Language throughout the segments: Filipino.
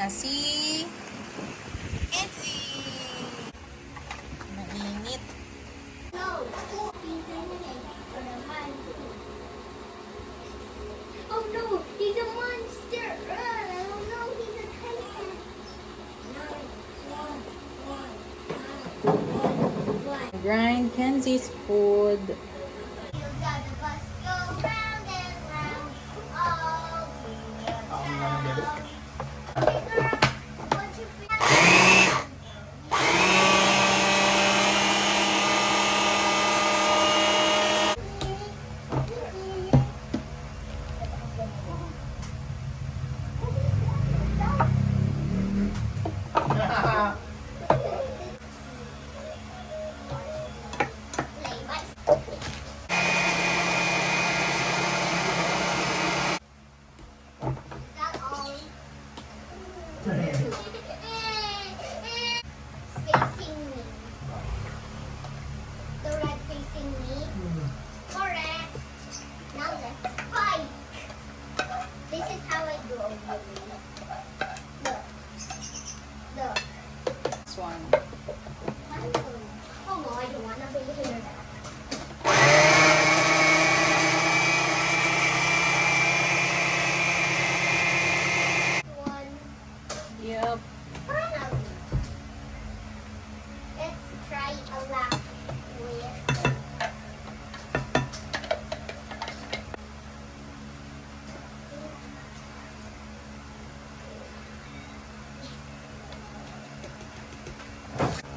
na si Kenzie. Mainit. No, he's an egg or a monster. Oh no, he's a monster. Oh no, he's a titan. One. Grind Kenzie's food. You got the bus go round and round all the town. Hey girl, what you feel? That all. Facing me. The red facing me. Correct. Now let's fight. This is how I do it. Look. Look. This one. Oh no, I don't want to be here. One. Yep. Finally. Let's try a lap with.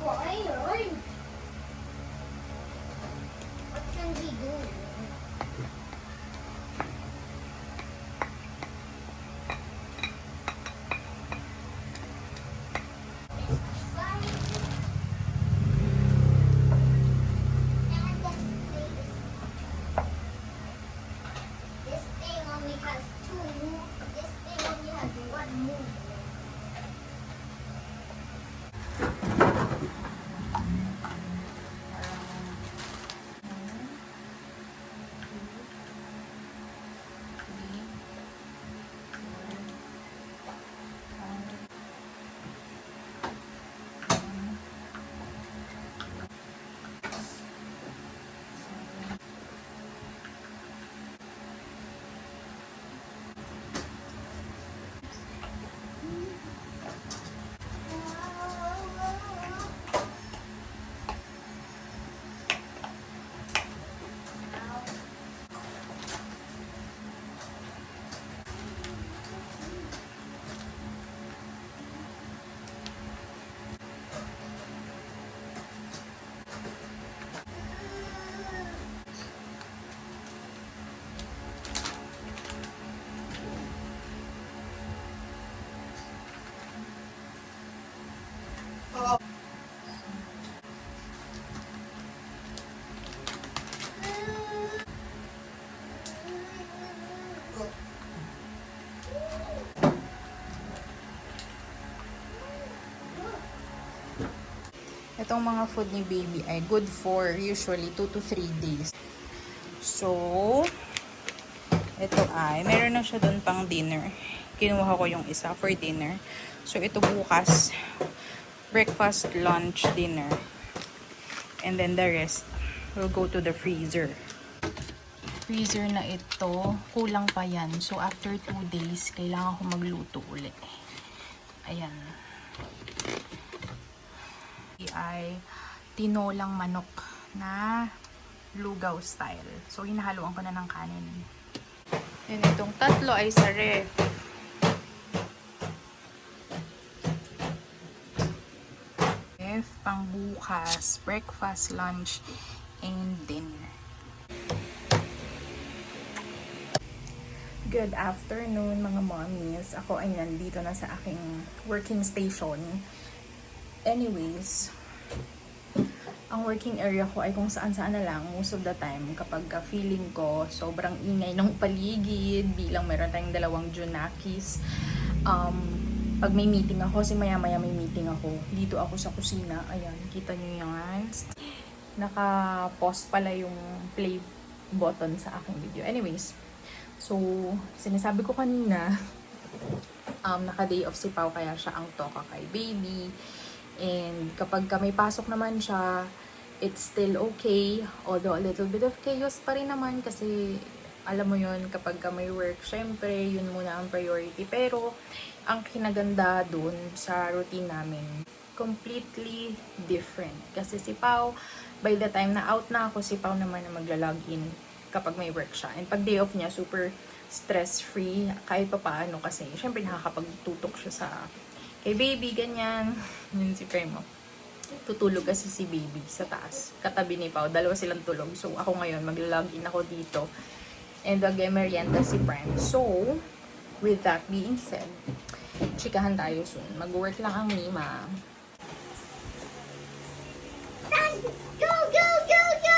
Why? What can we do? This thing only has two. This thing only has one move. Itong mga food ni baby ay good for usually 2 to 3 days. So, ito ay, meron na siya doon pang dinner. Kinuha ko yung isa for dinner. So, ito bukas, breakfast, lunch, dinner. And then the rest will go to the freezer. Freezer na ito, kulang pa yan. So, after 2 days, kailangan ko magluto ulit. Ayan. Ay tinolang manok na lugaw style. So, hinahaluan ko na ng kanin. And itong tatlo ay sa ref. Ref, pang bukas, breakfast, lunch, and dinner. Good afternoon mga mommies. Ako ay nandito na sa aking working station. Anyways, ang working area ko ay kung saan-saan na lang most of the time kapag feeling ko sobrang ingay ng paligid bilang meron tayong 2 Junakis. Pag may meeting ako, kasi maya-maya may meeting ako, dito ako sa kusina. Ayan, kita nyo yan. Naka-pause pala yung play button sa aking video. Anyways, so, sinasabi ko kanina, naka-day off si Pao, kaya siya ang toka kay baby. And kapag may pasok naman siya, it's still okay. Although a little bit of chaos pa rin naman kasi alam mo yun, kapag may work, syempre, yun muna ang priority. Pero, ang kinaganda dun sa routine namin, completely different. Kasi si Pao, by the time na out na ako, si Pao naman na magla-login kapag may work siya. And pag day off niya, super stress-free, kahit pa paano kasi, syempre nakakapagtutok siya sa kay baby, ganyan. Yun si Premo. Tutulog kasi si baby sa taas. Katabi ni Pao, dalawa silang tulog. So, ako ngayon, magla-login ako dito. And mag-merienda si Prime. So, with that being said, chikahan tayo soon. Mag-work lang ang Mima. Go, go, go, go!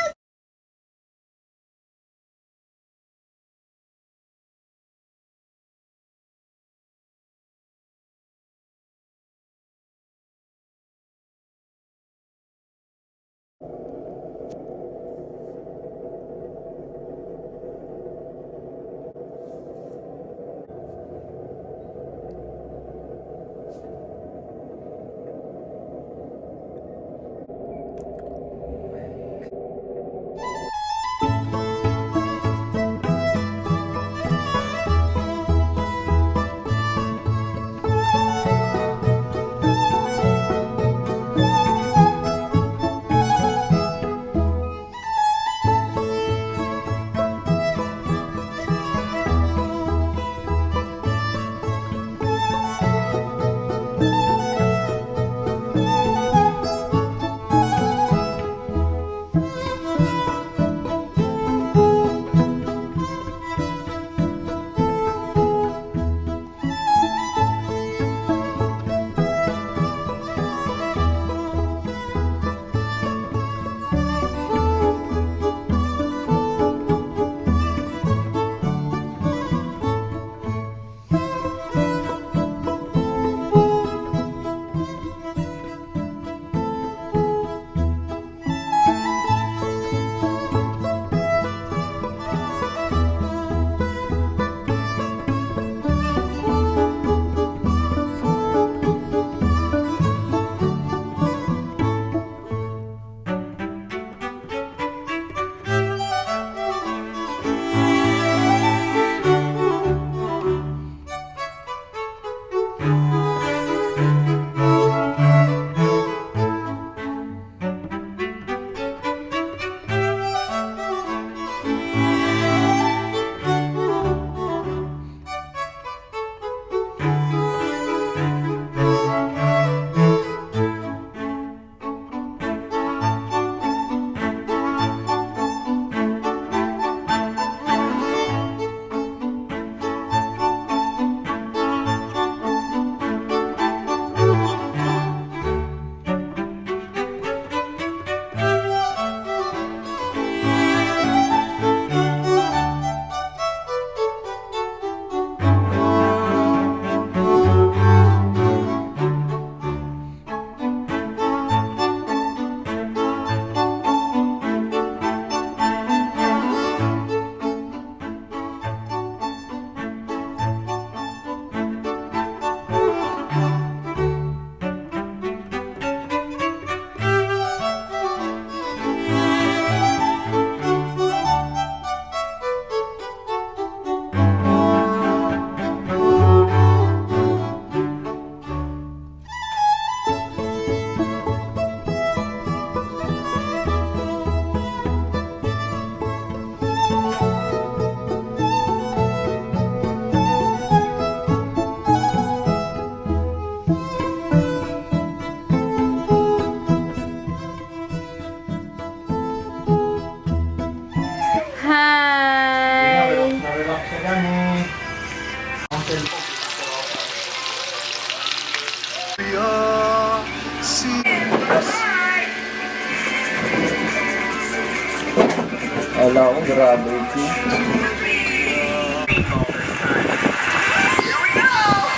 Wala akong grabe ito.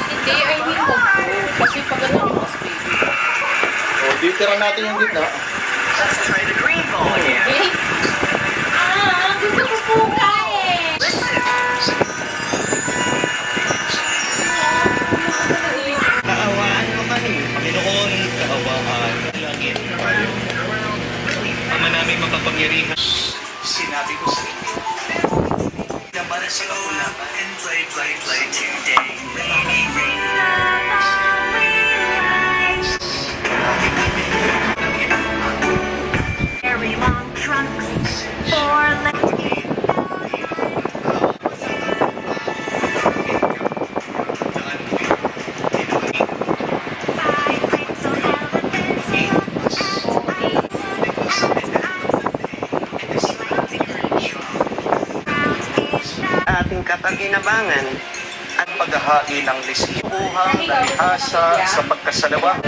Hindi, I mean ko. Kasi pag ano yung mas baby. O, ditira natin yung gitna. Let's try the green ball again. Okay? Gusto ko po kaya eh. Listen. kapangyarihan. Sinabi ko sa inyo. Naman sa kaulapan and play today. Rainy, rainy. Very long trunks for Ating kapakinabangan at paghahati ng lisbuhang nalihasa sa pagkasalawa.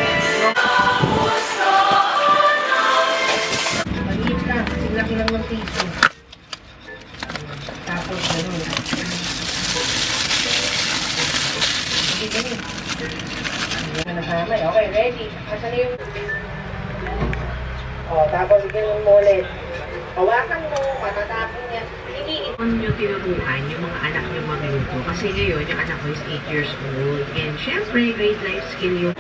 Maliit lang, laki lang ng piso. Tapos gano'n. Sige, ganun. Hindi ka nasamay. Okay, ready. Asan na yung... O, tapos ganun mo ulit. Hawakan mo, patatapon niya. Hindi nyo tinutukan yung mga anak nyo magluto. Kasi ngayon, yung anak ko is 8 years old. And syempre, great life skill yung